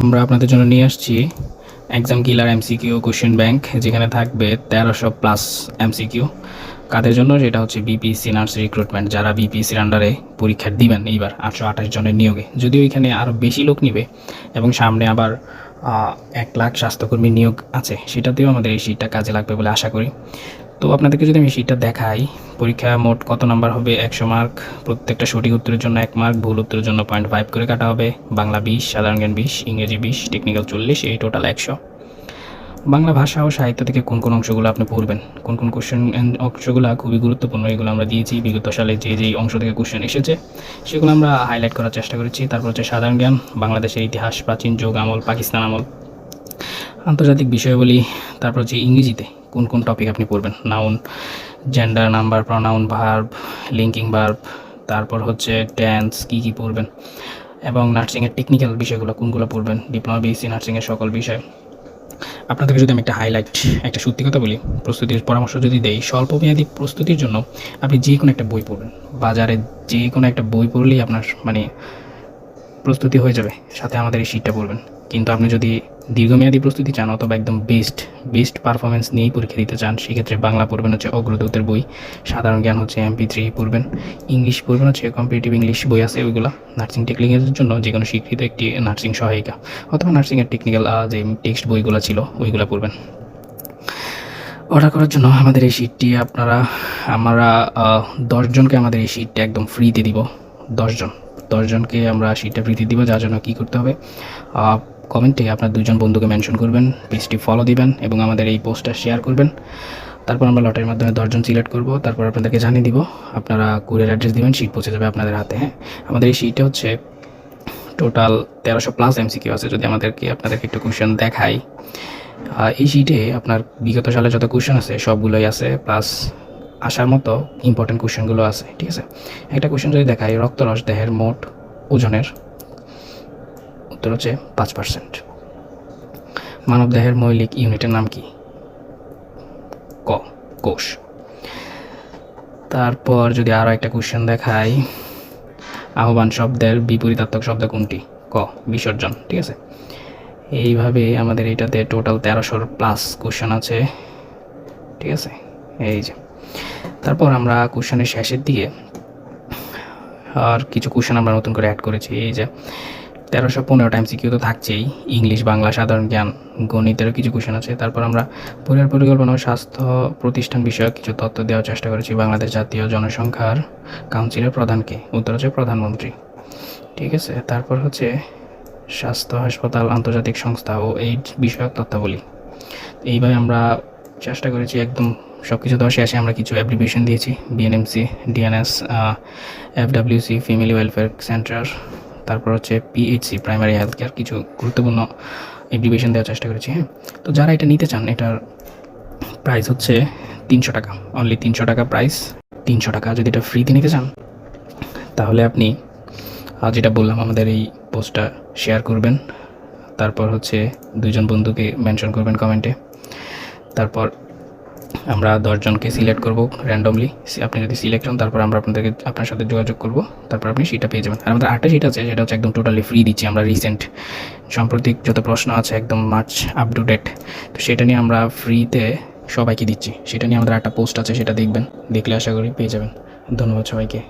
আমরা আপনাদের জন্য নিয়ে আসছি এক্সাম কিলার এমসিকিউ কোশ্চেন ব্যাংক, যেখানে থাকবে 1300+ এমসিকিউ। কাদের জন্য? যেটা হচ্ছে বিপিএসসি নার্স রিক্রুটমেন্ট, যারা বিপিএসসির আন্ডারে পরীক্ষা দিবেন এইবার 828 জনের নিয়োগে। যদিও এখানে আরও বেশি লোক নিবে এবং সামনে আবার 1 লাখ স্বাস্থ্যকর্মী নিয়োগ আছে, সেটাতেও আমাদের এই শীটটা কাজে লাগবে বলে আশা করি। তো আপনাদেরকে যদি আমি শীটটা দেখাই, পরীক্ষা মোট কত নাম্বার হবে? 100 মার্ক। প্রত্যেকটা সঠিক উত্তরের জন্য 1 মার্ক, ভুল উত্তরের জন্য 0.5 করে কাটা হবে। বাংলা 20, সাধারণ জ্ঞান 20, ইংরেজি 20, টেকনিক্যাল 40, এই টোটাল 100। বাংলা ভাষা ও সাহিত্য থেকে কোন কোন অংশগুলো আপনি পড়বেন, কোন কোন কোশ্চেন অংশগুলো খুবই গুরুত্বপূর্ণ, এগুলো আমরা দিয়েছি। বিগত সালে যেই অংশ থেকে কোশ্চেন এসেছে সেগুলো আমরা হাইলাইট করার চেষ্টা করেছি। তারপর হচ্ছে সাধারণ জ্ঞান, বাংলাদেশের ইতিহাস, প্রাচীন যুগ, আমল, পাকিস্তান আমল, আন্তর্জাতিক বিষয়াবলী। তারপর হচ্ছে ইংরেজিতে কোন কোন টপিক আপনি পড়বেন, noun, gender, number, pronoun, verb, linking verb, তারপর হচ্ছে টেন্স কী পড়বেন, এবং নার্সিংয়ের টেকনিক্যাল বিষয়গুলো কোনগুলো পড়বেন, ডিপ্লোমা বিএসসি নার্সিংয়ের সকল বিষয়। আপনাদেরকে যদি আমি একটা সত্যি কথা বলি, প্রস্তুতির পরামর্শ যদি দেই, স্বল্পমেয়াদী প্রস্তুতির জন্য আপনি যে কোনো একটা বই পড়বেন। বাজারে যে কোনো একটা বই পড়লেই আপনার প্রস্তুতি হয়ে যাবে, সাথে আমাদের এই শীটটা পড়বেন। কিন্তু আপনি যদি দীর্ঘমেয়াদী প্রস্তুতি চান অথবা একদম বেস্ট পারফরমেন্স নিয়েই পরীক্ষা দিতে চান, সেক্ষেত্রে বাংলা পড়বেন হচ্ছে অগ্রদূতের বই, সাধারণ জ্ঞান হচ্ছে MP3 পড়বেন, ইংলিশ পড়বেন হচ্ছে কম্পিটিটিভ ইংলিশ বই আছে ওইগুলো, নার্সিং টেকনিক্যালের জন্য যে কোনো স্বীকৃত একটি নার্সিং সহায়িকা অথবা নার্সিংয়ের টেকনিক্যাল যে টেক্সট বইগুলো ছিল ওইগুলো পড়বেন। অর্ডার করার জন্য আমাদের এই শীটটি আমরা 10 জনকে আমাদের এই শীটটা একদম ফ্রিতে দিব। 10 জনকে আমরা শীটটা ফ্রিতে দিব। যার জন্য কী করতে হবে, কমেন্টে আপনার 2 জন বন্ধুকে মেনশন করবেন, পেজটি ফলো দিবেন এবং আমাদের এই পোস্টটা শেয়ার করবেন। তারপর আমরা লটের মাধ্যমে 10 জন সিলেক্ট করব। তারপর আপনাদেরকে জানিয়ে দিব, আপনারা কুরিয়ার অ্যাড্রেস দিবেন, শীট পৌঁছে যাবে আপনাদের হাতে। হ্যাঁ, আমাদের এই শীটটা হচ্ছে টোটাল 1300+ এমসিকিউ আছে। যদি আপনাদেরকে একটু কোশ্চেন দেখাই, এই শীটে আপনার বিগত সালে যত কোশ্চেন আছে সবগুলোই আছে, প্লাস আসার মতো ইম্পর্টেন্ট কোশ্চেনগুলো আছে। ঠিক আছে, একটা কোশ্চেন যদি দেখাই, রক্তরস দেহের মোট ওজনের, উত্তর হচ্ছে 5%। মানব দেহের মৌলিক ইউনিটের নাম কি? ক, কোষ। তারপর যদি আরও একটা কোশ্চেন দেখাই, আহ্বান শব্দের বিপরীতার্থক শব্দ কোনটি? ক, বিসর্জন। ঠিক আছে, এইভাবে আমাদের এটাতে টোটাল 1300+ কোশ্চেন আছে। ঠিক আছে, এই যে। তারপর আমরা কোশ্চেনের শেষের দিকে আর কিছু কোশ্চেন আমরা নতুন করে অ্যাড করেছি। এই যে 1315টা এমসিকিউ তো থাকছেই, ইংলিশ, বাংলা, সাধারণ জ্ঞান, গণিতেরও কিছু কোশ্চেন আছে। তারপর আমরা পরিবার পরিকল্পনা ও স্বাস্থ্য প্রতিষ্ঠান বিষয়ক কিছু তথ্য দেওয়ার চেষ্টা করেছি। বাংলাদেশ জাতীয় জনসংখ্যার কাউন্সিলের প্রধানকে? উত্তর হচ্ছে প্রধানমন্ত্রী। ঠিক আছে, তারপর হচ্ছে স্বাস্থ্য, হাসপাতাল, আন্তর্জাতিক সংস্থা ও এইডস বিষয়ক তথ্যাবলী। এইভাবে আমরা চেষ্টা করেছি একদম সব কিছু দেওয়ার শেষে আমরা কিছু অ্যাপ্লিকেশন দিয়েছি, BNMC, DNS, FWC, family welfare centre, তারপর হচ্ছে PHC, প্রাইমারি হেলথ কেয়ার, কিছু গুরুত্বপূর্ণ অ্যাপ্লিকেশন দেওয়ার চেষ্টা করেছি। হ্যাঁ, তো যারা এটা নিতে চান, এটার প্রাইস হচ্ছে 300 টাকা, অনলি 300 টাকা প্রাইস। 300 টাকা যদি এটা ফ্রিতে নিতে চান, তাহলে আপনি যেটা বললাম আমাদের এই পোস্টটা শেয়ার করবেন, তারপর হচ্ছে 2 জন বন্ধুকে মেনশন করবেন কমেন্টে। তারপর আমরা 10 জনকে সিলেক্ট করব র্যান্ডমলি। আপনি যদি সিলেক্ট হন, তারপর আমরা আপনার সাথে যোগাযোগ করব, তারপর আপনি সেটা পেয়ে যাবেন। আর আমাদের আরেকটা শীট আছে, সেটা হচ্ছে একদম টোটালি ফ্রি দিচ্ছি আমরা। সাম্প্রতিক যত প্রশ্ন আছে একদম মার্চ আপ টু ডেট, তো সেটা নিয়ে আমরা ফ্রিতে সবাইকে দিচ্ছি। সেটা নিয়ে আমাদের একটা পোস্ট আছে, সেটা দেখবেন, দেখলে আশা করি পেয়ে যাবেন। ধন্যবাদ সবাইকে।